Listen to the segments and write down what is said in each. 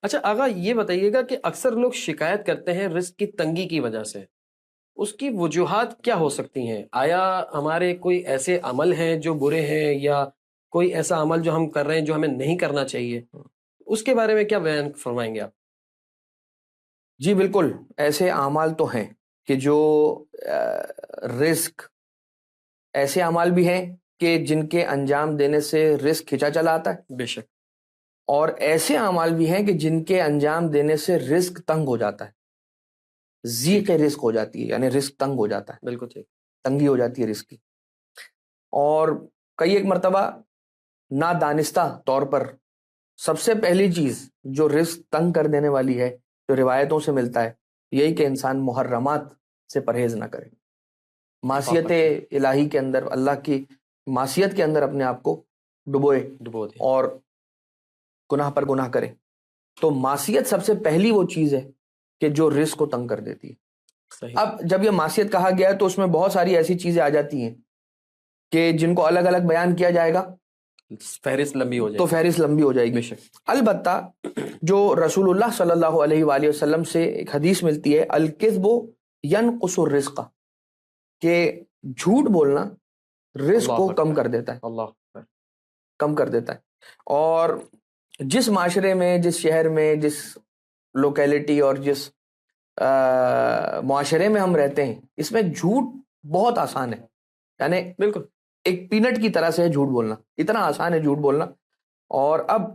اچھا آغا یہ بتائیے گا کہ اکثر لوگ شکایت کرتے ہیں رزق کی تنگی کی وجہ سے، اس کی وجوہات کیا ہو سکتی ہیں؟ آیا ہمارے کوئی ایسے عمل ہیں جو برے ہیں، یا کوئی ایسا عمل جو ہم کر رہے ہیں جو ہمیں نہیں کرنا چاہیے؟ اس کے بارے میں کیا بیان فرمائیں گے آپ؟ جی بالکل، ایسے اعمال تو ہیں کہ جو رزق، ایسے اعمال بھی ہیں کہ جن کے انجام دینے سے رزق کھینچا چلا آتا ہے، بے شک، اور ایسے اعمال بھی ہیں کہ جن کے انجام دینے سے رزق تنگ ہو جاتا ہے، ضیق رزق ہو جاتی ہے، یعنی رزق تنگ ہو جاتا ہے، بالکل ٹھیک، تنگی ہو جاتی ہے رزق کی۔ اور کئی ایک مرتبہ نادانستہ طور پر سب سے پہلی چیز جو رزق تنگ کر دینے والی ہے، جو روایتوں سے ملتا ہے، یہی کہ انسان محرمات سے پرہیز نہ کرے، معصیت الہی کے اندر، اللہ کی معصیت کے اندر اپنے آپ کو ڈبو دے، اور گناہ پر گناہ کرے۔ تو معصیت سب سے پہلی وہ چیز ہے کہ جو رزق کو تنگ کر دیتی ہے۔ صحیح۔ اب جب یہ معصیت کہا گیا ہے تو اس میں بہت ساری ایسی چیزیں آ جاتی ہیں کہ جن کو الگ الگ بیان کیا جائے گا فہرست لمبی ہو جائے تو فہرست لمبی ہو جائے بے گی۔ شک، البتہ جو رسول اللہ صلی اللہ علیہ وآلہ وسلم سے ایک حدیث ملتی ہے، الکذب ینقص الرزق، کہ جھوٹ بولنا رزق اللہ کو اکبر، کم کر دیتا ہے، اللہ اکبر، کم کر دیتا ہے۔ اور جس معاشرے میں، جس شہر میں، جس لوکیلٹی اور جس معاشرے میں ہم رہتے ہیں، اس میں جھوٹ بہت آسان ہے، یعنی بالکل ایک پینٹ کی طرح سے ہے جھوٹ بولنا، اتنا آسان ہے جھوٹ بولنا۔ اور اب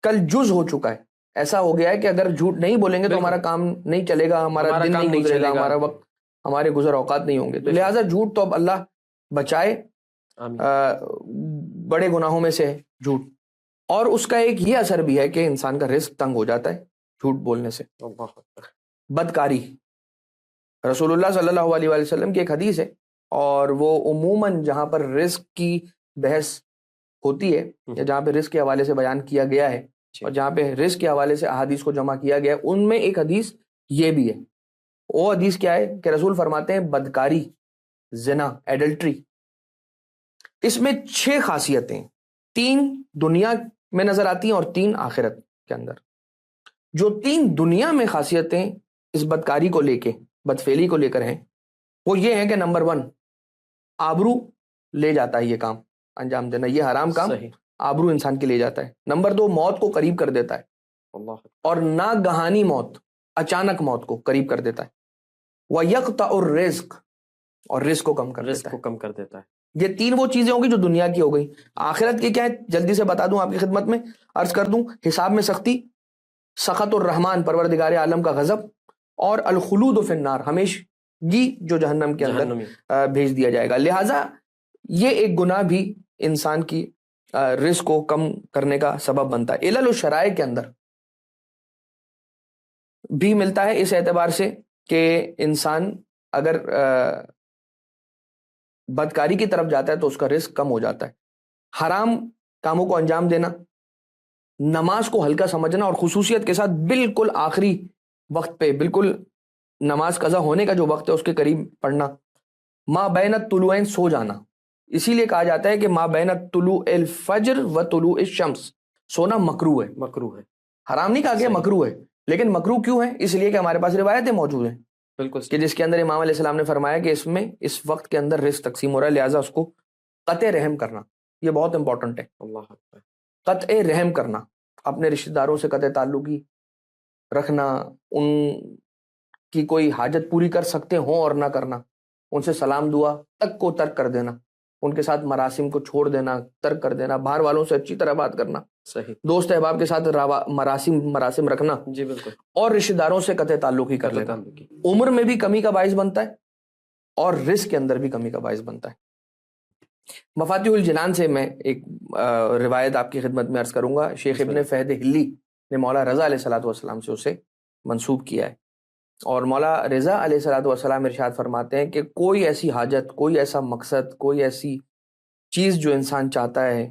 کل جز ہو چکا ہے، ایسا ہو گیا ہے کہ اگر جھوٹ نہیں بولیں گے تو بالکل، ہمارا کام نہیں چلے گا، ہمارا دن کام نہیں گزرے گا، چلے ہمارا وقت، ہمارے گزر اوقات نہیں ہوں گے۔ تو لہٰذا جھوٹ تو اب اللہ بچائے، آمین، بڑے گناہوں میں سے ہے جھوٹ۔ اور اس کا ایک یہ اثر بھی ہے کہ انسان کا رزق تنگ ہو جاتا ہے جھوٹ بولنے سے۔ اللہ اکبر، بدکاری، رسول اللہ صلی اللہ علیہ وآلہ وسلم کی ایک حدیث ہے، اور وہ عموماً جہاں پر رزق کی بحث ہوتی ہے یا جہاں پہ رزق کے حوالے سے بیان کیا گیا ہے اور جہاں پہ رزق کے حوالے سے احادیث کو جمع کیا گیا ہے، ان میں ایک حدیث یہ بھی ہے۔ وہ حدیث کیا ہے کہ رسول فرماتے ہیں بدکاری، زنا، ایڈلٹری، اس میں 6 خاصیتیں، 3 دنیا میں نظر آتی ہیں اور 3 آخرت کے اندر۔ جو 3 دنیا میں خاصیتیں اس بدکاری کو لے کے، بدفعلی کو لے کر ہیں، وہ یہ ہے کہ نمبر 1، آبرو لے جاتا ہے یہ کام انجام دینا، یہ حرام کام صحیح، آبرو انسان کے لے جاتا ہے۔ نمبر 2، موت کو قریب کر دیتا ہے، اللہ اکبر، اور ناگہانی موت، اچانک موت کو قریب کر دیتا ہے۔ وَيَقْطَعُ الرِّزْقَ، اور رزق کو کم کر رزق دیتا کو ہے۔ کم کر دیتا ہے، یہ 3 وہ چیزیں ہوں گی جو دنیا کی ہو گئی۔ آخرت کی کیا ہے جلدی سے بتا دوں آپ کی خدمت میں، عرض کر دوں۔ حساب میں سختی، سخط الرحمن پروردگار عالم کا غضب، اور الخلود فی النار، ہمیشگی جو جہنم کے اندر جہنمی، بھیج دیا جائے گا۔ لہٰذا یہ ایک گناہ بھی انسان کی رزق کو کم کرنے کا سبب بنتا ہے۔ علل الشرائع کے اندر بھی ملتا ہے اس اعتبار سے کہ انسان اگر بدکاری کی طرف جاتا ہے تو اس کا رزق کم ہو جاتا ہے۔ حرام کاموں کو انجام دینا، نماز کو ہلکا سمجھنا، اور خصوصیت کے ساتھ بالکل آخری وقت پہ، بالکل نماز قضا ہونے کا جو وقت ہے اس کے قریب پڑھنا، ما بین الطلوعین، سو جانا۔ اسی لیے کہا جاتا ہے کہ ما بین طلوع الفجر و طلوع الشمس، سونا مکروہ ہے، مکروہ ہے، حرام نہیں کہا گیا، صحیح، مکروہ ہے۔ لیکن مکروہ کیوں ہے؟ اس لیے کہ ہمارے پاس روایتیں موجود ہیں بالکل کہ جس کے اندر امام علیہ السلام نے فرمایا کہ اس میں اس وقت کے اندر رزق تقسیم ہو رہا ہے، لہٰذا اس کو قطع رحم کرنا، یہ بہت امپورٹنٹ ہے۔ اللہ اکبر، قطع رحم کرنا، اپنے رشتہ داروں سے قطع تعلقی رکھنا، ان کی کوئی حاجت پوری کر سکتے ہوں اور نہ کرنا، ان سے سلام دعا تک کو ترک کر دینا، ان کے ساتھ مراسم کو چھوڑ دینا، ترک کر دینا، باہر والوں سے اچھی طرح بات کرنا، صحیح، دوست احباب کے ساتھ مراسم رکھنا، جی بالکل، اور رشتہ داروں سے قطع تعلق ہی کر قطع لینا، تعلق کی، عمر میں بھی کمی کا باعث بنتا ہے اور رزق کے اندر بھی کمی کا باعث بنتا ہے۔ مفاتیح الجنان سے میں ایک روایت آپ کی خدمت میں عرض کروں گا، شیخ ابن فہد ہلی نے مولا رضا علیہ الصلوۃ والسلام سے اسے منسوب کیا ہے، اور مولا رضا علیہ الصلوۃ والسلام ارشاد فرماتے ہیں کہ کوئی ایسی حاجت، کوئی ایسا مقصد، کوئی ایسی چیز جو انسان چاہتا ہے،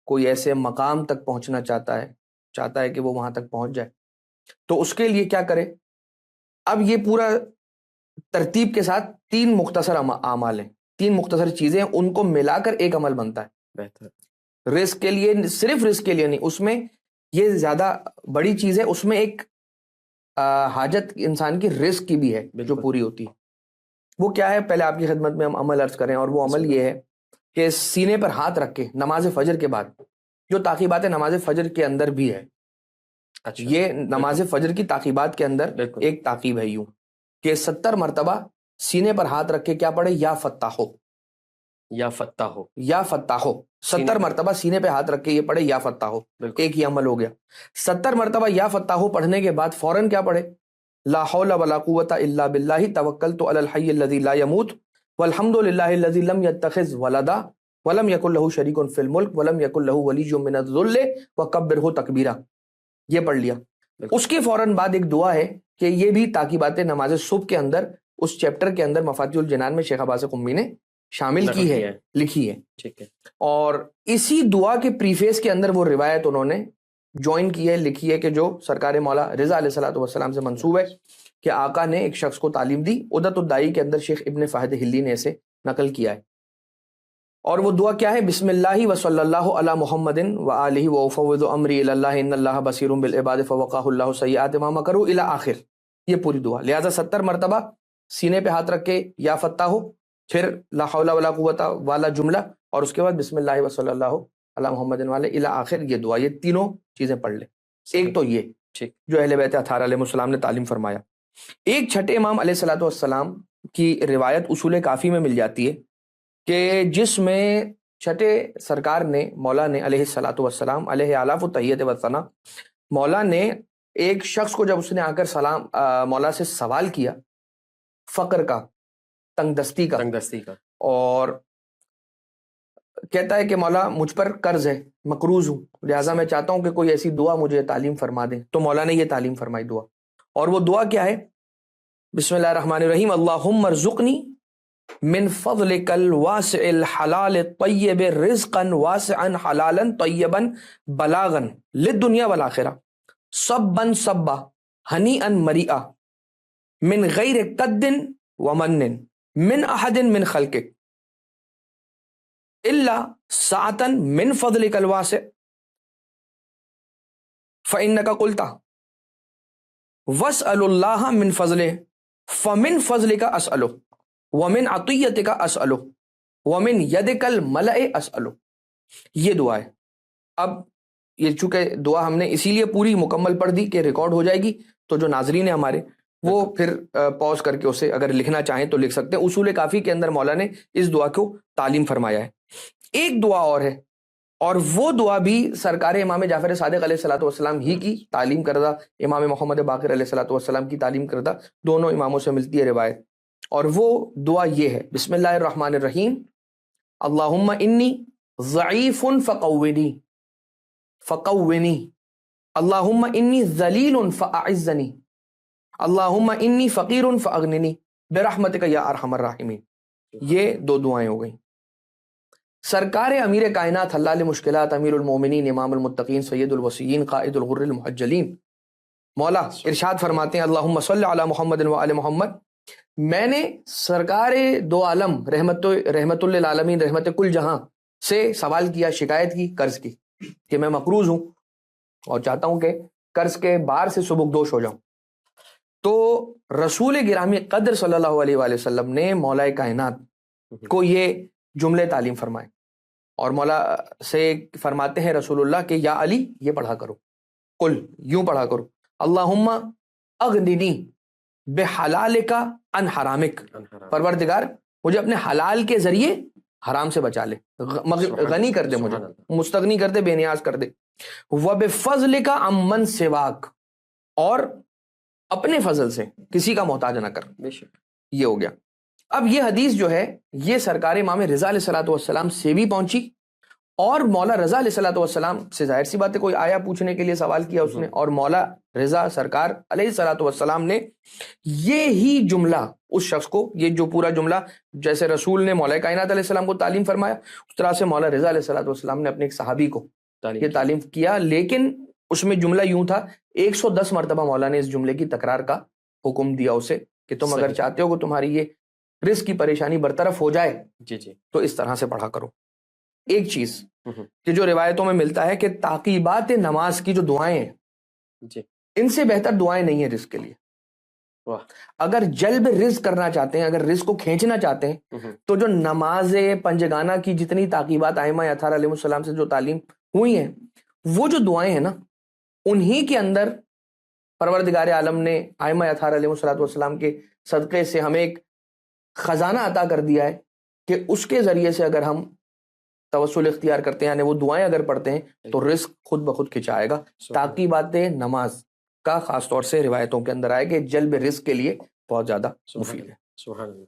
کوئی ایسے مقام تک پہنچنا چاہتا ہے کہ وہ وہاں تک پہنچ جائے، تو اس کے لیے کیا کرے؟ اب یہ پورا ترتیب کے ساتھ 3 مختصر اعمال ہیں، 3 مختصر چیزیں ہیں، ان کو ملا کر ایک عمل بنتا ہے بہتر، رزق کے لیے، صرف رزق کے لیے نہیں، اس میں یہ زیادہ بڑی چیز ہے. اس میں ایک حاجت انسان کی رزق کی بھی ہے جو پوری ہوتی ہے. وہ کیا ہے؟ پہلے آپ کی خدمت میں ہم عمل عرض کریں, اور وہ عمل یہ ہے کہ سینے پر ہاتھ رکھ کے نماز فجر کے بعد, جو تعقیبات نماز فجر کے اندر بھی ہے, یہ نماز فجر کی تعقیبات کے اندر ایک تعقیب ہے یوں کہ 70 مرتبہ سینے پر ہاتھ رکھ کے کیا پڑھے؟ یا فتاح ہو, یا فتح ہو, یا فتح ہو. 70 مرتبہ سینے پہ ہاتھ رکھ کے یہ پڑھے یا فتح ہو. ایک یہ عمل ہو گیا. 70 مرتبہ یا فتح ہو پڑھنے کے بعد فوراً کیا پڑھے؟ لا حول ولا قوت الا باللہ توکلت علی الحی الذی لا یموت والحمد للہ الذی لم یتخذ ولدا ولم یکن لہ شریک فی الملک ولم یکن لہ ولی من الذل وکبرہ تکبیرا. یہ پڑھ لیا. اس کے فوراً بعد ایک دعا ہے کہ یہ بھی تاکیبات نماز صبح کے اندر اس چیپٹر کے اندر مفاتیح الجنان میں شیخ عباس قمی نے شامل کی ہے, لکھی ہے. ٹھیک ہے. اور اسی دعا کے پریفیس کے اندر وہ روایت انہوں نے جوائن کی ہے, لکھی ہے, کہ جو سرکار مولا رضا علیہ الصلوۃ والسلام سے منسوب ہے کہ آقا نے ایک شخص کو تعلیم دی. عدت الدائی کے اندر شیخ ابن فہد ہلی نے اسے نقل کیا ہے. اور وہ دعا کیا ہے؟ بسم اللہ وصلی اللہ علی محمد وآلہ وافوض امری الی اللہ ان اللہ بصیر بالعباد فوقاہ اللہ سیئات ما مکروا الی آخر. یہ پوری دعا. لہذا 70 مرتبہ سینے پہ ہاتھ رکھ کے یا فتح ہو, پھر لا حول ولا قوت والا جملہ, اور اس کے بعد بسم اللہ وصلی اللہ علی محمد والے الی آخر یہ دعا. یہ تینوں چیزیں پڑھ لیں. ایک تو یہ جو اہل بیت اطہار علیہ السلام نے تعلیم فرمایا. ایک چھٹے امام علیہ الصلوۃ والسلام کی روایت اصول کافی میں مل جاتی ہے کہ جس میں چھٹے سرکار نے مولا نے علیہ الصلوۃ والسلام علیہ آلاف التحیت والثنا, مولا نے ایک شخص کو جب اس نے آ کر سلام مولا سے سوال کیا فقر کا, تنگ دستی کا, اور کہتا ہے کہ مولا مجھ پر قرض ہے, مقروض ہوں, لہٰذا میں چاہتا ہوں کہ کوئی ایسی دعا مجھے تعلیم فرما دیں. تو مولا نے یہ تعلیم فرمائی دعا, اور وہ دعا کیا ہے؟ بسم اللہ الرحمن الرحیم اللہم ارزقنی من فضلک الواسع الحلال الطیب رزقا واسعا حلالا طیبا بلاغا للدنیا والآخرہ صبا صبا ہنیئا مریئا من غیر قد ومن من احد من خلقک الا ساعتا من فضلک الواسع فانک قلت واسأل اللہ من فضلہ فمن فضلک اسألہ ومن عطیتک اسألہ ومن یدک الملأ اسألہ. یہ دعا ہے. اب یہ چونکہ دعا ہم نے اسی لیے پوری مکمل پڑھ دی کہ ریکارڈ ہو جائے گی, تو جو ناظرین ہیں ہمارے وہ پھر پاز کر کے اسے اگر لکھنا چاہیں تو لکھ سکتے ہیں. اصول کافی کے اندر مولا نے اس دعا کو تعلیم فرمایا ہے. ایک دعا اور ہے, اور وہ دعا بھی سرکار امام جعفر صادق علیہ الصلوۃ والسلام ہی کی تعلیم کردہ, امام محمد باقر علیہ الصلوۃ والسلام کی تعلیم کردہ, دونوں اماموں سے ملتی ہے روایت. اور وہ دعا یہ ہے بسم اللہ الرحمن الرحیم اللہم انی ضعیف فقونی اللہم انی ذلیل فاعزنی اللہم انی فقیر فاغننی برحمتک یا ارحم الراحمین. یہ دو دعائیں ہو گئیں. سرکار امیر کائنات حلال مشکلات امیر المومنین امام المتقین سید الوصیین قائد الغر المحجلین مولا ارشاد فرماتے ہیں اللہم صلی علی محمد وآل محمد, میں نے سرکار دو عالم رحمت للعالمین رحمت کل جہاں سے سوال کیا, شکایت کی قرض کی کہ میں مقروض ہوں اور چاہتا ہوں کہ قرض کے بار سے سبکدوش ہو جاؤں. تو رسول گرامی قدر صلی اللہ علیہ وآلہ وسلم نے مولا کائنات کو یہ جملے تعلیم فرمائے, اور مولا سے فرماتے ہیں رسول اللہ کہ یا علی یہ پڑھا کرو, قل یوں پڑھا کرو اللہم اغننی بحلالک عن حرامک, پروردگار مجھے اپنے حلال کے ذریعے حرام سے بچا لے, غنی کر دے, مجھے مستغنی کر دے, بے نیاز کر دے. وبفضلک عمن سواک, اور اپنے فضل سے کسی کا محتاج نہ کر. یہ ہو گیا. اب یہ حدیث جو ہے یہ سرکار امام رضا علیہ الصلوۃ والسلام سے بھی پہنچی, اور مولا رضا علیہ الصلوۃ والسلام سے ظاہر سی بات ہے کوئی آیا پوچھنے کے لیے سوال کیا اس نے, اور مولا رضا سرکار علیہ الصلوۃ والسلام نے یہ ہی جملہ اس شخص کو, یہ جو پورا جملہ جیسے رسول نے مولا کائنات علیہ السلام کو تعلیم فرمایا اس طرح سے مولا رضا علیہ الصلوۃ والسلام نے اپنے ایک صحابی کو یہ تعلیم کیا. لیکن اس میں جملہ یوں تھا 110 مرتبہ مولا نے اس جملے کی تکرار کا حکم دیا اسے کہ تم اگر چاہتے ہو کہ تمہاری یہ رزق کی پریشانی برطرف ہو جائے جی جی تو اس طرح سے پڑھا کرو. ایک چیز کہ جو روایتوں میں ملتا ہے کہ تعقیبات نماز کی جو دعائیں ہیں جی ان سے بہتر دعائیں نہیں ہیں رزق کے لیے. واہ. اگر جلب رزق کرنا چاہتے ہیں, اگر رزق کو کھینچنا چاہتے ہیں, تو جو نماز پنجگانہ کی جتنی تعقیبات ائمہ اطہار علیہ السلام سے جو تعلیم ہوئی ہیں, وہ جو دعائیں ہیں نا, انہی کے اندر پروردگار عالم نے ائمہ اطہار علیہ السلام کے صدقے سے ہمیں ایک خزانہ عطا کر دیا ہے کہ اس کے ذریعے سے اگر ہم توسل اختیار کرتے ہیں, یعنی وہ دعائیں اگر پڑھتے ہیں, تو رزق خود بخود کھنچائے گا. تعقیبات نماز کا خاص طور سے روایتوں کے اندر آئے کہ جلب رزق کے لیے بہت زیادہ مفید ہے. سبحان اللہ.